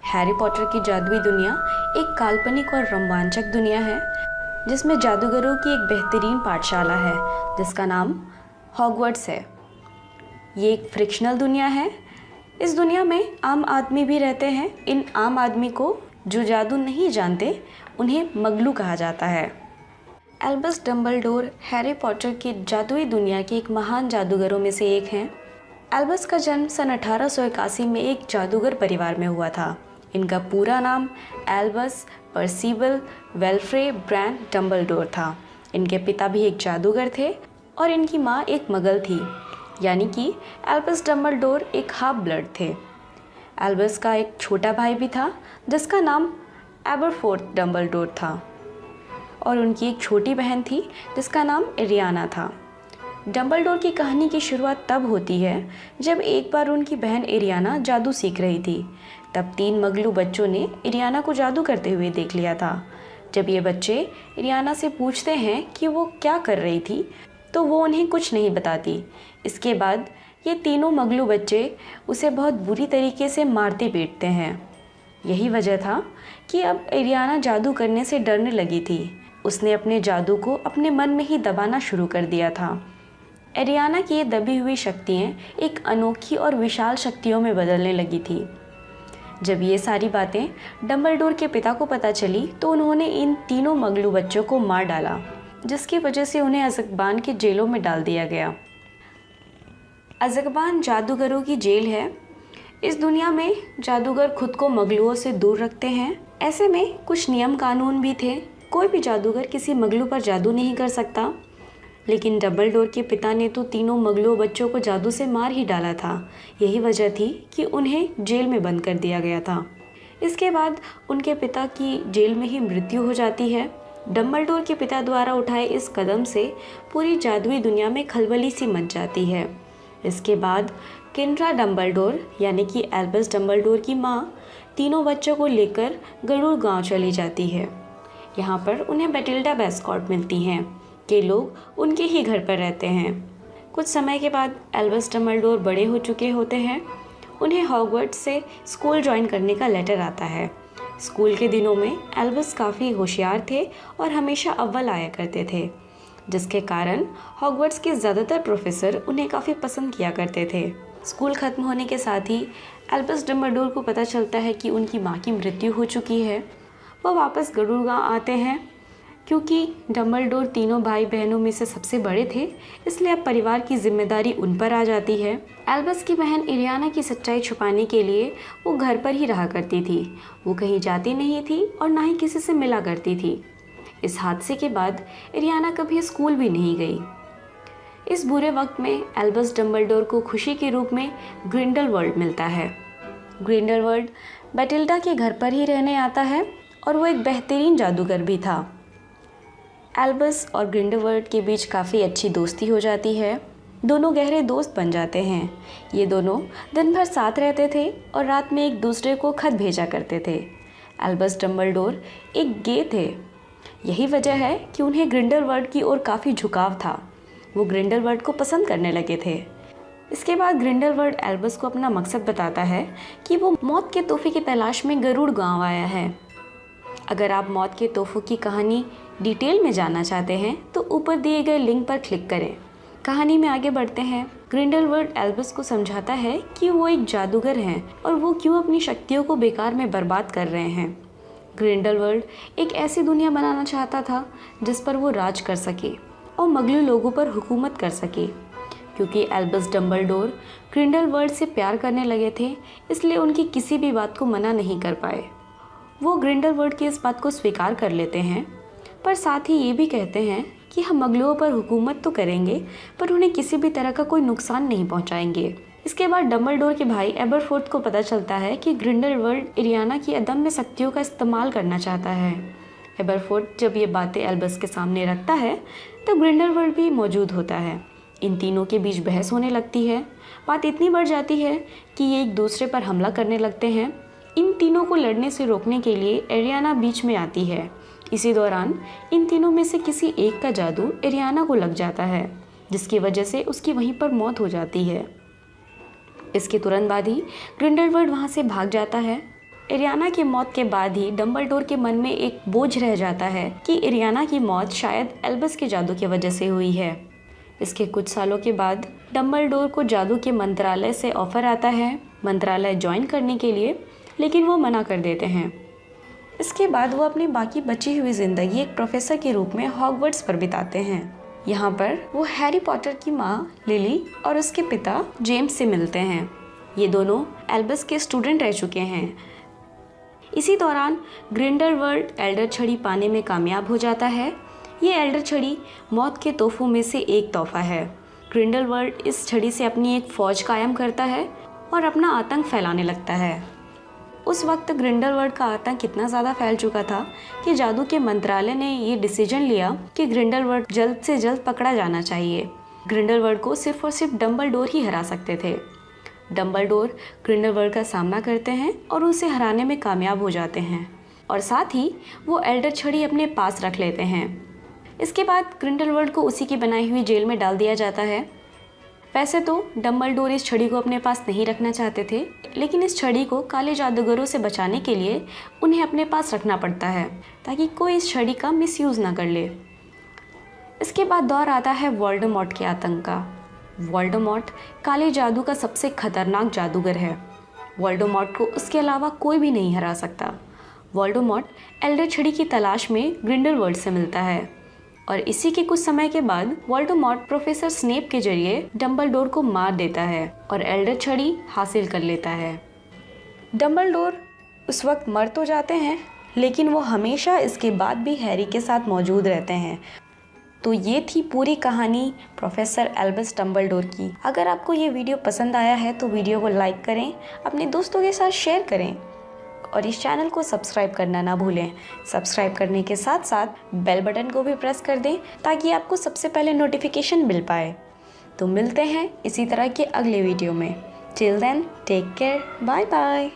Harry Potter की जादुई दुनिया एक काल्पनिक और रोमांचक दुनिया है जिसमें जादूगरों की एक बेहतरीन पाठशाला है जिसका नाम हॉगवर्ट्स है। ये एक फ्रिक्शनल दुनिया है। इस दुनिया में आम आदमी भी रहते हैं। इन आम आदमी को जो जादू नहीं जानते उन्हें मगलू कहा जाता है। एल्बस डम्बलडोर हैरी पॉटर की जादुई दुनिया के एक महान जादूगरों में से एक हैं। एल्बस का जन्म सन 1881 में एक जादूगर परिवार में हुआ था। इनका पूरा नाम एल्बस पर्सिवल वेल्फ्रे ब्रैंड डम्बलडोर था। इनके पिता भी एक जादूगर थे और इनकी माँ एक मगल थी, यानी कि एल्बस डम्बलडोर एक हाफ ब्लड थे। एल्बस का एक छोटा भाई भी था जिसका नाम एबरफोर्थ डम्बलडोर था और उनकी एक छोटी बहन थी जिसका नाम एरियाना था। डम्बलडोर की कहानी की शुरुआत तब होती है जब एक बार उनकी बहन एरियाना जादू सीख रही थी। तब 3 मगलू बच्चों ने एरियाना को जादू करते हुए देख लिया था। जब ये बच्चे एरियाना से पूछते हैं कि वो क्या कर रही थी तो वो उन्हें कुछ नहीं बताती। इसके बाद ये तीनों मगलू बच्चे उसे बहुत बुरी तरीके से मारते पीटते हैं। यही वजह था कि अब एरियाना जादू करने से डरने लगी थी। उसने अपने जादू को अपने मन में ही दबाना शुरू कर दिया था। एरियाना की ये दबी हुई शक्तियाँ एक अनोखी और विशाल शक्तियों में बदलने लगी थी। जब ये सारी बातें डम्बलडोर के पिता को पता चली तो उन्होंने इन तीनों मगलू बच्चों को मार डाला, जिसकी वजह से उन्हें अज़्काबान के जेलों में डाल दिया गया। अज़्काबान जादूगरों की जेल है। इस दुनिया में जादूगर खुद को मगलुओं से दूर रखते हैं। ऐसे में कुछ नियम कानून भी थे। कोई भी जादूगर किसी मगलू पर जादू नहीं कर सकता। लेकिन डम्बलडोर के पिता ने तो तीनों मगलू बच्चों को जादू से मार ही डाला था। यही वजह थी कि उन्हें जेल में बंद कर दिया गया था। इसके बाद उनके पिता की जेल में ही मृत्यु हो जाती है। डम्बलडोर के पिता द्वारा उठाए इस कदम से पूरी जादुई दुनिया में खलबली सी मच जाती है। इसके बाद किंड्रा डम्बलडोर यानी कि एल्बस डम्बलडोर की माँ तीनों बच्चों को लेकर गरुड़ गांव चली जाती है। यहाँ पर उन्हें बेटिल्डा बेस्कॉट मिलती हैं कि लोग उनके ही घर पर रहते हैं। कुछ समय के बाद एल्बस डम्बलडोर बड़े हो चुके होते हैं। उन्हें हॉगवर्ट्स से स्कूल ज्वाइन करने का लेटर आता है। स्कूल के दिनों में एल्बस काफ़ी होशियार थे और हमेशा अव्वल आया करते थे, जिसके कारण हॉगवर्ट्स के ज़्यादातर प्रोफेसर उन्हें काफ़ी पसंद किया करते थे। स्कूल ख़त्म होने के साथ ही एल्बस डम्बलडोर को पता चलता है कि उनकी माँ की मृत्यु हो चुकी है। वो वापस गरुड़ गाँव आते हैं। क्योंकि डम्बलडोर तीनों भाई बहनों में से सबसे बड़े थे, इसलिए अब परिवार की जिम्मेदारी उन पर आ जाती है। एल्बस की बहन एरियाना की सच्चाई छुपाने के लिए वो घर पर ही रहा करती थी। वो कहीं जाती नहीं थी और ना ही किसी से मिला करती थी। इस हादसे के बाद एरियाना कभी स्कूल भी नहीं गई। इस बुरे वक्त में एल्बस डम्बलडोर को खुशी के रूप में ग्रिंडलवाल्ड मिलता है। ग्रिंडलवाल्ड बेटिल्डा के घर पर ही रहने आता है और वो एक बेहतरीन जादूगर भी था। एल्बस और ग्रिंडलवाल्ड के बीच काफ़ी अच्छी दोस्ती हो जाती है। दोनों गहरे दोस्त बन जाते हैं। ये दोनों दिन भर साथ रहते थे और रात में एक दूसरे को खत भेजा करते थे। एल्बस डम्बलडोर एक गे थे। यही वजह है कि उन्हें ग्रिंडलवाल्ड की ओर काफ़ी झुकाव था। वो ग्रिंडलवाल्ड को पसंद करने लगे थे। इसके बाद ग्रिंडलवाल्ड एल्बस को अपना मकसद बताता है कि वो मौत के तोहफे की तलाश में गरुड़ गाँव आया है। अगर आप मौत के तोहफों की कहानी डिटेल में जानना चाहते हैं तो ऊपर दिए गए लिंक पर क्लिक करें। कहानी में आगे बढ़ते हैं। ग्रिंडलवाल्ड एल्बस को समझाता है कि वो एक जादूगर हैं और वो क्यों अपनी शक्तियों को बेकार में बर्बाद कर रहे हैं। ग्रिंडलवाल्ड एक ऐसी दुनिया बनाना चाहता था जिस पर वो राज कर सके और मगलू लोगों पर हुकूमत कर सके। क्योंकि एल्बस डम्बलडोर ग्रिंडलवाल्ड से प्यार करने लगे थे, इसलिए उनकी किसी भी बात को मना नहीं कर पाए। वो ग्रिंडलवाल्ड की इस बात को स्वीकार कर लेते हैं, पर साथ ही ये भी कहते हैं कि हम मगलुओं पर हुकूमत तो करेंगे पर उन्हें किसी भी तरह का कोई नुकसान नहीं पहुंचाएंगे। इसके बाद डम्बलडोर के भाई एबरफोर्थ को पता चलता है कि ग्रिंडलवाल्ड एरियाना की अदम्य शक्तियों का इस्तेमाल करना चाहता है। एबरफोर्थ जब ये बातें एल्बस के सामने रखता है तो ग्रिंडलवाल्ड भी मौजूद होता है। इन तीनों के बीच बहस होने लगती है। बात इतनी बढ़ जाती है कि ये एक दूसरे पर हमला करने लगते हैं। इन तीनों को लड़ने से रोकने के लिए एरियाना बीच में आती है। इसी दौरान इन तीनों में से किसी एक का जादू एरियाना को लग जाता है, जिसकी वजह से उसकी वहीं पर मौत हो जाती है। इसके तुरंत बाद ही ग्रिंडलवाल्ड वहाँ से भाग जाता है। एरियाना की मौत के बाद ही डम्बलडोर के मन में एक बोझ रह जाता है कि एरियाना की मौत शायद एल्बस के जादू की वजह से हुई है। इसके कुछ सालों के बाद डम्बलडोर को जादू के मंत्रालय से ऑफर आता है मंत्रालय ज्वाइन करने के लिए, लेकिन वो मना कर देते हैं। इसके बाद वो अपनी बाकी बची हुई ज़िंदगी एक प्रोफेसर के रूप में हॉगवर्ट्स पर बिताते हैं। यहाँ पर वो हैरी पॉटर की माँ लिली और उसके पिता जेम्स से मिलते हैं। ये दोनों एल्बस के स्टूडेंट रह चुके हैं। इसी दौरान ग्रिंडलवाल्ड एल्डर छड़ी पाने में कामयाब हो जाता है। ये एल्डर छड़ी मौत के तोहफों में से एक तोहफा है। ग्रिंडलवाल्ड इस छड़ी से अपनी एक फ़ौज कायम करता है और अपना आतंक फैलाने लगता है। उस वक्त ग्रिंडलवाल्ड का आतंक इतना ज़्यादा फैल चुका था कि जादू के मंत्रालय ने ये डिसीजन लिया कि ग्रिंडलवाल्ड जल्द से जल्द पकड़ा जाना चाहिए। ग्रिंडलवाल्ड को सिर्फ और सिर्फ डम्बलडोर ही हरा सकते थे। डम्बलडोर ग्रिंडलवाल्ड का सामना करते हैं और उसे हराने में कामयाब हो जाते हैं और साथ ही वो एल्डर छड़ी अपने पास रख लेते हैं। इसके बाद ग्रिंडलवाल्ड को उसी की बनाई हुई जेल में डाल दिया जाता है। वैसे तो डम्बलडोर इस छड़ी को अपने पास नहीं रखना चाहते थे, लेकिन इस छड़ी को काले जादूगरों से बचाने के लिए उन्हें अपने पास रखना पड़ता है ताकि कोई इस छड़ी का मिसयूज़ ना कर ले। इसके बाद दौर आता है वोल्डेमॉर्ट के आतंक का। वोल्डेमॉर्ट काले जादू का सबसे खतरनाक जादूगर है। वोल्डेमॉर्ट को उसके अलावा कोई भी नहीं हरा सकता। वोल्डेमॉर्ट एल्डर छड़ी की तलाश में ग्रिंडलवाल्ड से मिलता है और इसी के कुछ समय के बाद वोल्डेमॉर्ट प्रोफेसर स्नेप के जरिए डम्बलडोर को मार देता है और एल्डर छड़ी हासिल कर लेता है। डम्बलडोर उस वक्त मर तो जाते हैं, लेकिन वो हमेशा इसके बाद भी हैरी के साथ मौजूद रहते हैं। तो ये थी पूरी कहानी प्रोफेसर एल्बस डम्बलडोर की। अगर आपको ये वीडियो पसंद आया है तो वीडियो को लाइक करें, अपने दोस्तों के साथ शेयर करें और इस चैनल को सब्सक्राइब करना ना भूलें। सब्सक्राइब करने के साथ साथ बेल बटन को भी प्रेस कर दें ताकि आपको सबसे पहले नोटिफिकेशन मिल पाए। तो मिलते हैं इसी तरह के अगले वीडियो में। Till then take care, bye bye.